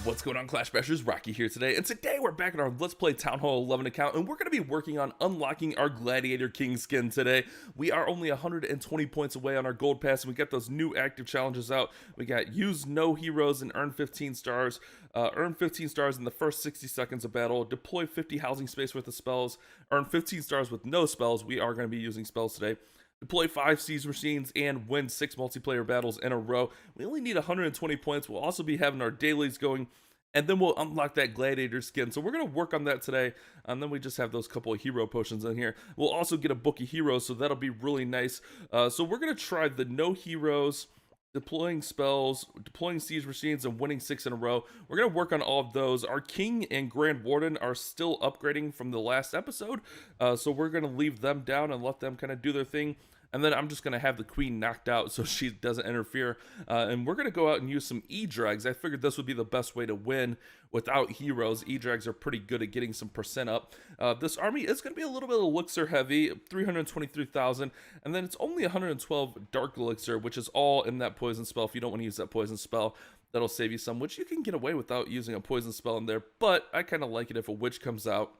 What's going on, Clash Bashers? Rocky here today, and today we're back in our Let's Play Town Hall 11 account, and we're going to be working on unlocking our Gladiator King skin today. We are only 120 points away on our gold pass, and we got those new active challenges out. We got use no heroes and earn 15 stars. Earn 15 stars in the first 60 seconds of battle. Deploy 50 housing space worth of spells. Earn 15 stars with no spells. We are going to be using spells today. Deploy 5 siege machines and win 6 multiplayer battles in a row. We only need 120 points. We'll also be having our dailies going, and then we'll unlock that gladiator skin. So we're going to work on that today, and then we just have those couple of hero potions in here. We'll also get a book of heroes, so that'll be really nice. So we're going to try the no heroes, deploying spells, deploying siege machines, and winning 6 in a row. We're going to work on all of those. Our king and grand warden are still upgrading from the last episode, so we're going to leave them down and let them kind of do their thing. And then I'm just going to have the queen knocked out so she doesn't interfere. And we're going to go out and use some E-Drags. I figured this would be the best way to win without heroes. E-Drags are pretty good at getting some percent up. This army is going to be a little bit of elixir heavy, 323,000. And then it's only 112 dark elixir, which is all in that poison spell. If you don't want to use that poison spell, that'll save you some, which you can get away without using a poison spell in there. But I kind of like it if a witch comes out,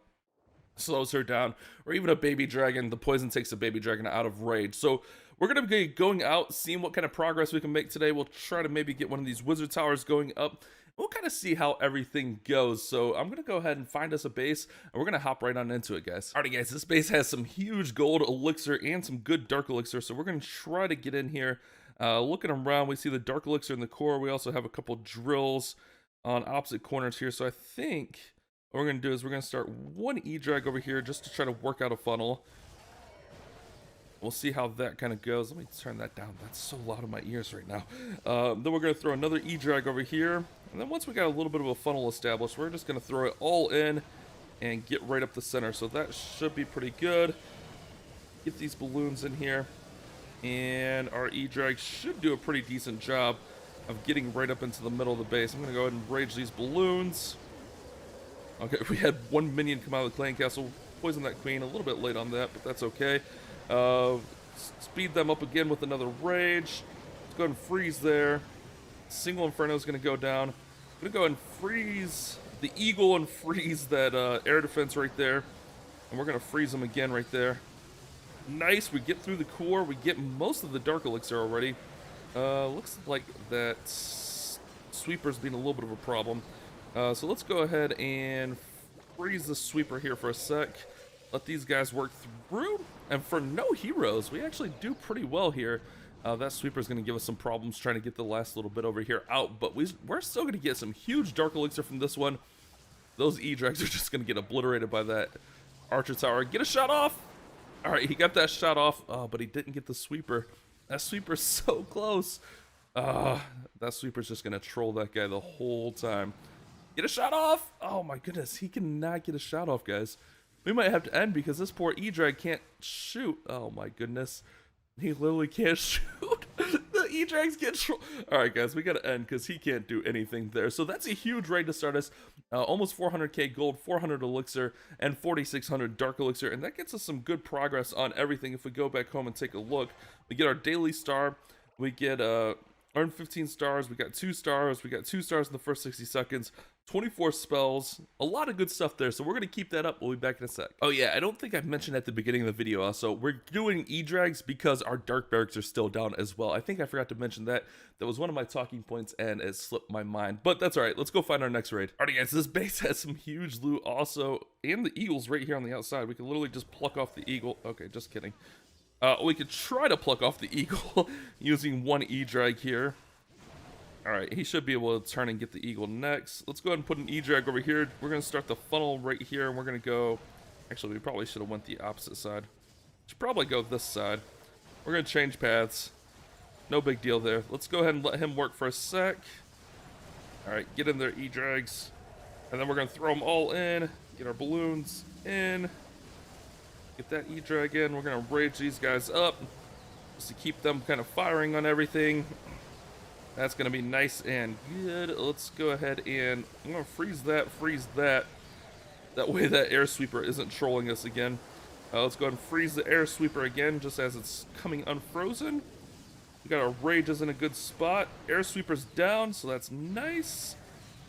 slows her down, or even a baby dragon. The poison takes a baby dragon out of rage. So we're going to be going out, seeing what kind of progress we can make today. We'll try to maybe get one of these wizard towers going up. We'll kind of see how everything goes. So I'm going to go ahead and find us a base, and we're going to hop right on into it, guys. Alrighty, guys, this base has some huge gold elixir and some good dark elixir, so we're going to try to get in here. Looking around, we see the dark elixir in the core. We also have a couple drills on opposite corners here, so I think what we're going to do is we're going to start one E-Drag over here just to try to work out a funnel. We'll see how that kind of goes. Let me turn that down. That's so loud in my ears right now. Then we're going to throw another E-Drag over here. And then once we got a little bit of a funnel established, we're just going to throw it all in and get right up the center. So that should be pretty good. Get these balloons in here. And our E-Drag should do a pretty decent job of getting right up into the middle of the base. I'm going to go ahead and rage these balloons. Okay, we had one minion come out of the clan castle, poison that queen, a little bit late on that, but that's okay. Speed them up again with another rage. Let's go ahead and freeze there. Single Inferno is going to go down. I'm going to go ahead and freeze the eagle and freeze that air defense right there. And we're going to freeze them again right there. Nice, we get through the core. We get most of the dark elixir already. Looks like that sweeper's been a little bit of a problem. So let's go ahead and freeze the sweeper here for a sec. Let these guys work through. And for no heroes, we actually do pretty well here. That sweeper is going to give us some problems trying to get the last little bit over here out. But we're still going to get some huge dark elixir from this one. Those E-Drags are just going to get obliterated by that archer tower. Get a shot off! Alright, he got that shot off, but he didn't get the sweeper. That sweeper's so close. That sweeper's just going to troll that guy the whole time. Get a shot off! Oh my goodness, he cannot get a shot off, guys. We might have to end because this poor E-Drag can't shoot. Oh my goodness. He literally can't shoot. The E-Drags get trolled. Alright guys, we gotta end because he can't do anything there. So that's a huge raid to start us. Almost 400k gold, 400 elixir, and 4600 dark elixir. And that gets us some good progress on everything. If we go back home and take a look, we get our daily star. We get earn 15 stars. We got 2 stars. We got 2 stars in the first 60 seconds. 24 spells, a lot of good stuff there, so we're going to keep that up. We'll be back in a sec. Oh yeah, I don't think I mentioned at the beginning of the video also, we're doing E-Drags because our dark barracks are still down as well. I think I forgot to mention that. That was one of my talking points and it slipped my mind, but that's alright. Let's go find our next raid. Alrighty guys, this base has some huge loot also, and the eagle's right here on the outside. We can literally just pluck off the eagle. Okay, just kidding. We could try to pluck off the eagle using one E-Drag here. Alright, he should be able to turn and get the eagle next. Let's go ahead and put an E-Drag over here. We're going to start the funnel right here, and we're going to go... Actually, we probably should have went the opposite side. Should probably go this side. We're going to change paths. No big deal there. Let's go ahead and let him work for a sec. Alright, get in there, E-Drags. And then we're going to throw them all in. Get our balloons in. Get that E-Drag in. We're going to rage these guys up just to keep them kind of firing on everything. That's going to be nice and good. Let's go ahead and I'm going to freeze that, freeze that. That way that air sweeper isn't trolling us again. Let's go ahead and freeze the air sweeper again just as it's coming unfrozen. We got our rages in a good spot. Air sweeper's down, so that's nice.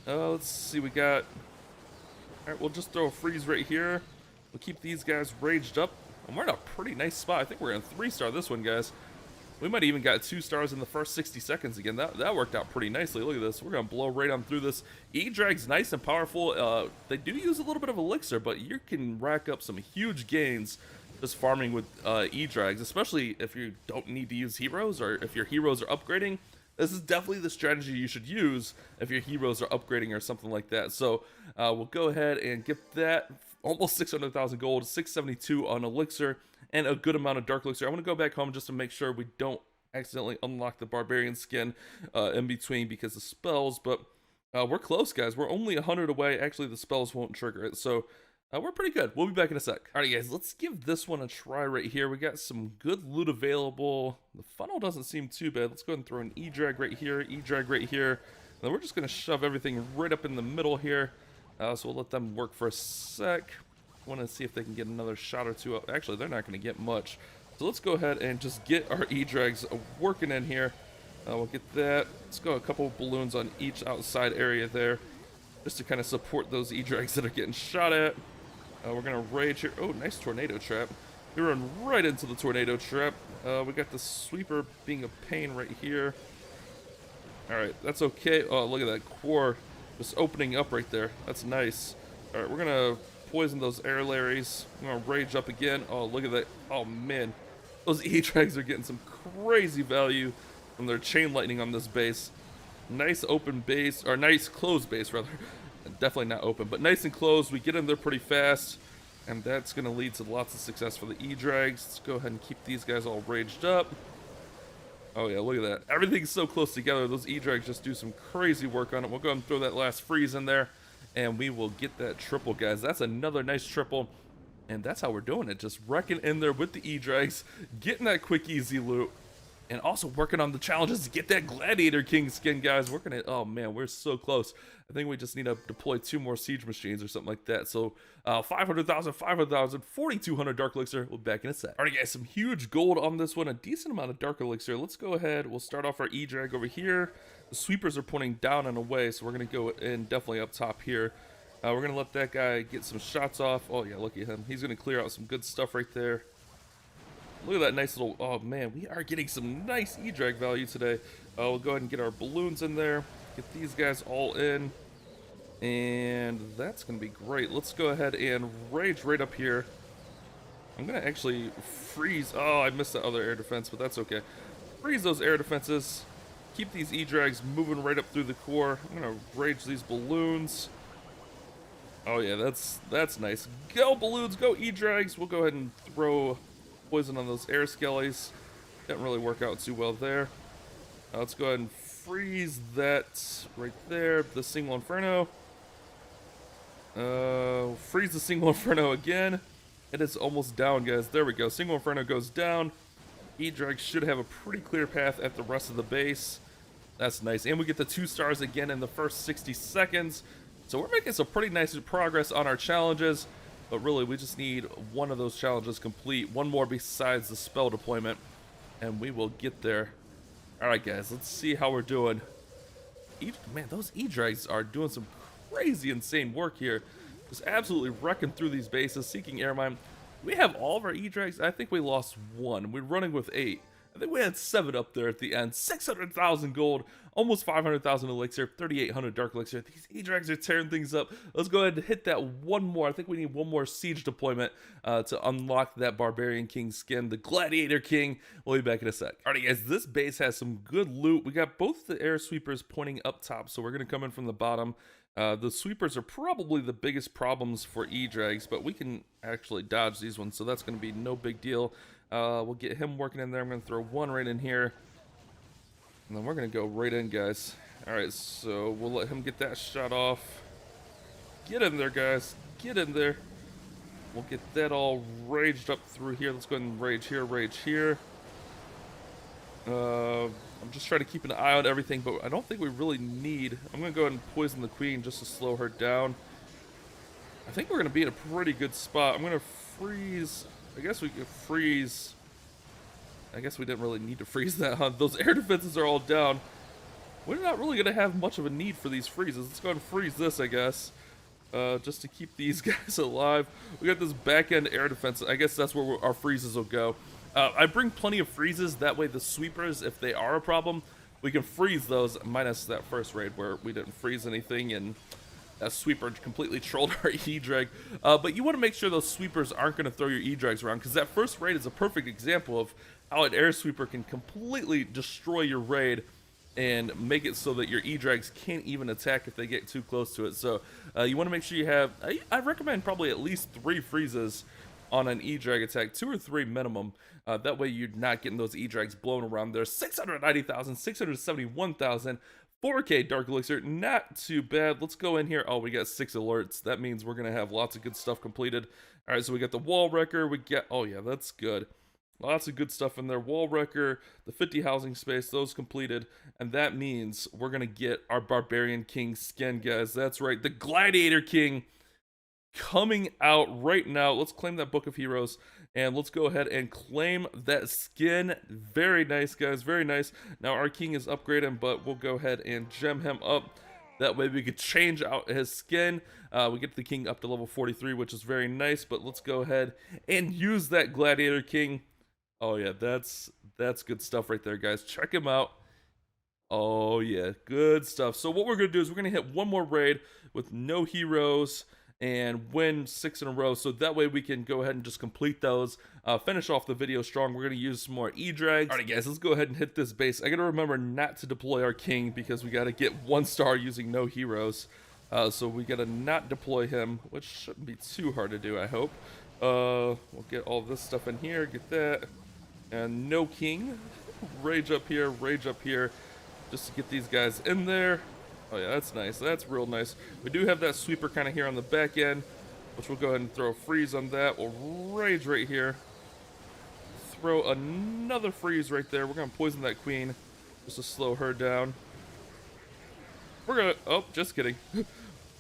Let's see, we got... Alright, we'll just throw a freeze right here. We'll keep these guys raged up. And we're in a pretty nice spot. I think we're in 3-star this one, guys. We might even got 2 stars in the first 60 seconds again. That worked out pretty nicely. Look at this. We're going to blow right on through this. E-Drag's nice and powerful. They do use a little bit of elixir, but you can rack up some huge gains just farming with E-Drags, especially if you don't need to use heroes or if your heroes are upgrading. This is definitely the strategy you should use if your heroes are upgrading or something like that. So we'll go ahead and get that. Almost 600,000 gold, 672 on elixir, and a good amount of dark elixir. I want to go back home just to make sure we don't accidentally unlock the barbarian skin in between because of spells, but we're close, guys. We're only 100 away. Actually, the spells won't trigger it, so we're pretty good. We'll be back in a sec. Alright, guys, let's give this one a try right here. We got some good loot available. The funnel doesn't seem too bad. Let's go ahead and throw an E-Drag right here, E-Drag right here. And then we're just going to shove everything right up in the middle here. So we'll let them work for a sec. Want to see if they can get another shot or two up. Actually, they're not going to get much. So let's go ahead and just get our E-Drags working in here. We'll get that. Let's go a couple of balloons on each outside area there, just to kind of support those E-Drags that are getting shot at. We're going to rage here. Oh, nice tornado trap. We run right into the tornado trap. We got the sweeper being a pain right here. Alright, that's okay. Oh, look at that core just opening up right there. That's nice. Alright, we're going to poison those air Larrys. I'm going to rage up again. Oh, look at that. Oh, man. Those E-Drags are getting some crazy value from their chain lightning on this base. Nice open base, or nice closed base, rather. Definitely not open, but nice and closed. We get in there pretty fast, and that's going to lead to lots of success for the E-Drags. Let's go ahead and keep these guys all raged up. Oh yeah, look at that. Everything's so close together. Those E-Drags just do some crazy work on it. We'll go ahead and throw that last freeze in there, and we will get that triple, guys. That's another nice triple, and that's how we're doing it. Just wrecking in there with the E-Drags, getting that quick, easy loot, and also working on the challenges to get that Gladiator King skin, guys. Working it. Oh man, we're so close. I think we just need to deploy 2 more siege machines or something like that. So 500,000, 500,000, 4,200 dark elixir. We'll be back in a sec. All right, guys, some huge gold on this one. A decent amount of dark elixir. Let's go ahead. We'll start off our E-Drag over here. The sweepers are pointing down and away, so we're going to go in definitely up top here. We're going to let that guy get some shots off. Oh, yeah, look at him. He's going to clear out some good stuff right there. Look at that nice little... Oh, man, we are getting some nice E-Drag value today. We'll go ahead and get our balloons in there. Get these guys all in. And that's going to be great. Let's go ahead and rage right up here. I'm going to actually freeze... Oh, I missed the other air defense, but that's okay. Freeze those air defenses. Keep these E-Drags moving right up through the core. I'm going to rage these balloons. Oh, yeah, that's nice. Go, balloons. Go, E-Drags. We'll go ahead and throw poison on those air skellies. Didn't really work out too well there. Let's go ahead and freeze that right there. The single inferno. Freeze the single inferno again. It is almost down, guys. There we go. Single inferno goes down. E-Drag should have a pretty clear path at the rest of the base. That's nice. And we get the 2 stars again in the first 60 seconds. So we're making some pretty nice progress on our challenges. But really, we just need one of those challenges complete. One more besides the spell deployment. And we will get there. Alright, guys. Let's see how we're doing. Man, those E-Drags are doing some crazy, insane work here. Just absolutely wrecking through these bases, seeking air mine. We have all of our E-Drags. I think we lost 1. We're running with 8. I think we had 7 up there at the end. 600,000 gold, almost 500,000 elixir, 3,800 dark elixir. These E-Drags are tearing things up. Let's go ahead and hit that one more. I think we need one more siege deployment to unlock that Barbarian King skin, the Gladiator King. We'll be back in a sec. Alrighty, guys, this base has some good loot. We got both the air sweepers pointing up top, so we're going to come in from the bottom. The sweepers are probably the biggest problems for E-Drags, but we can actually dodge these ones, so that's going to be no big deal. We'll get him working in there. I'm going to throw 1 right in here. And then we're going to go right in, guys. Alright, so we'll let him get that shot off. Get in there, guys. Get in there. We'll get that all raged up through here. Let's go ahead and rage here, rage here. I'm just trying to keep an eye on everything, but I don't think we really need... I'm going to go ahead and poison the queen just to slow her down. I think we're going to be in a pretty good spot. I'm going to freeze... I guess we could freeze... I guess we didn't really need to freeze that, huh? Those air defenses are all down. we're not really going to have much of a need for these freezes. Let's go ahead and freeze this, I guess. Just to keep these guys alive. We got this back-end air defense. I guess that's where our freezes will go. I bring plenty of freezes. That way the sweepers, if they are a problem, we can freeze those, minus that first raid where we didn't freeze anything and that sweeper completely trolled our E-Drag. But you want to make sure those sweepers aren't going to throw your E-Drags around, because that first raid is a perfect example of how an air sweeper can completely destroy your raid and make it so that your E-Drags can't even attack if they get too close to it. So you want to make sure you have, I recommend probably at least 3 freezes on an E-Drag attack, 2 or 3 minimum. That way you're not getting those E-Drags blown around there. 690,000, 671,000, 4K Dark Elixir, not too bad. Let's go in here. Oh, we got 6 alerts. That means we're going to have lots of good stuff completed. All right, so we got the Wall Wrecker. We get, oh yeah, that's good. Lots of good stuff in there. Wall Wrecker, the 50 housing space, those completed. And that means we're going to get our Barbarian King skin, guys. That's right, the Gladiator King coming out right now. Let's claim that Book of Heroes. And let's go ahead and claim that skin. Very nice, guys. Very nice. Now, our king is upgrading, but we'll go ahead and gem him up. That way we could change out his skin. We get the king up to level 43, which is very nice. But let's go ahead and use that Gladiator King. Oh, yeah, that's good stuff right there, guys. Check him out. Oh, yeah, good stuff. So what we're going to do is we're going to hit one more raid with no heroes and win 6 in a row, so that way we can go ahead and just complete those, finish off the video strong. We're going to use some more E-Drags. Alright guys, let's go ahead and hit this base. I got to remember not to deploy our king because we got to get 1 star using no heroes, so we got to not deploy him, which shouldn't be too hard to do, I hope. We'll get all this stuff in here, get that, and no king. Rage up here, just to get these guys in there. Oh yeah, that's nice. That's real nice. We do have that sweeper kind of here on the back end, which we'll go ahead and throw a freeze on that. We'll rage right here. Throw another freeze right there. We're going to poison that queen just to slow her down. We're going to... Oh, just kidding.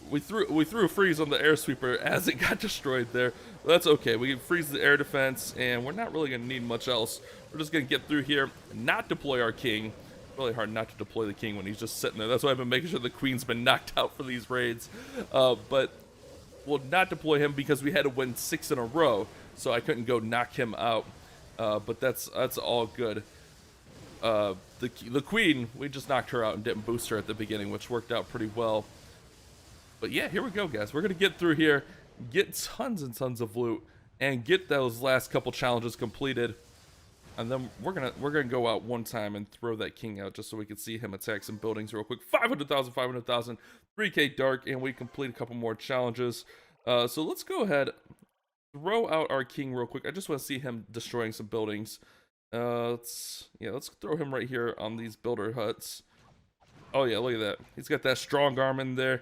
We threw a freeze on the air sweeper as it got destroyed there. But that's okay. We can freeze the air defense, and we're not really going to need much else. We're just going to get through here, not deploy our king. Really hard not to deploy the king when he's just sitting there. That's why I've been making sure the queen's been knocked out for these raids. But we'll not deploy him because we had to win 6 in a row, so I couldn't go knock him out. But that's all good. The queen, we just knocked her out and didn't boost her at the beginning, which worked out pretty well. But yeah, here we go, guys. We're gonna get through here, get tons and tons of loot, and get those last couple challenges completed. And then we're gonna go out one time and throw that king out just so we can see him attack some buildings real quick. 500,000, 500,000, 3K dark, and we complete a couple more challenges. So let's go ahead, throw out our king real quick. I just want to see him destroying some buildings. Let's throw him right here on these builder huts. Oh yeah, look at that. He's got that strong arm in there.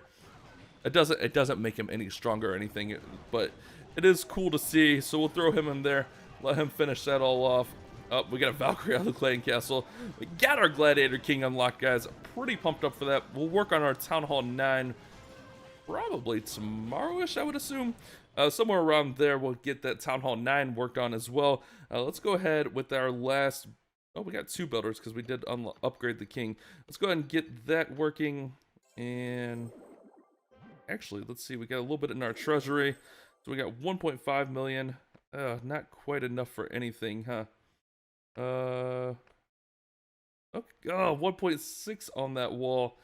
It doesn't make him any stronger or anything, but it is cool to see. So we'll throw him in there, let him finish that all off. Oh, we got a Valkyrie out of the Clan Castle. We got our Gladiator King unlocked, guys. Pretty pumped up for that. We'll work on our Town Hall 9 probably tomorrow-ish, I would assume. Somewhere around there, we'll get that Town Hall 9 worked on as well. Let's go ahead with our last... Oh, we got 2 builders because we did upgrade the King. Let's go ahead and get that working. And actually, let's see. We got a little bit in our treasury. So we got 1.5 million. Not quite enough for anything, huh? Okay, 1.6 on that wall.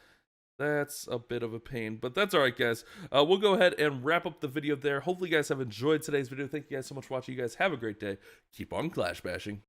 That's a bit of a pain, but that's all right, guys. We'll go ahead and wrap up the video there. Hopefully you guys have enjoyed today's video. Thank you guys so much for watching. You guys have a great day. Keep on clash bashing.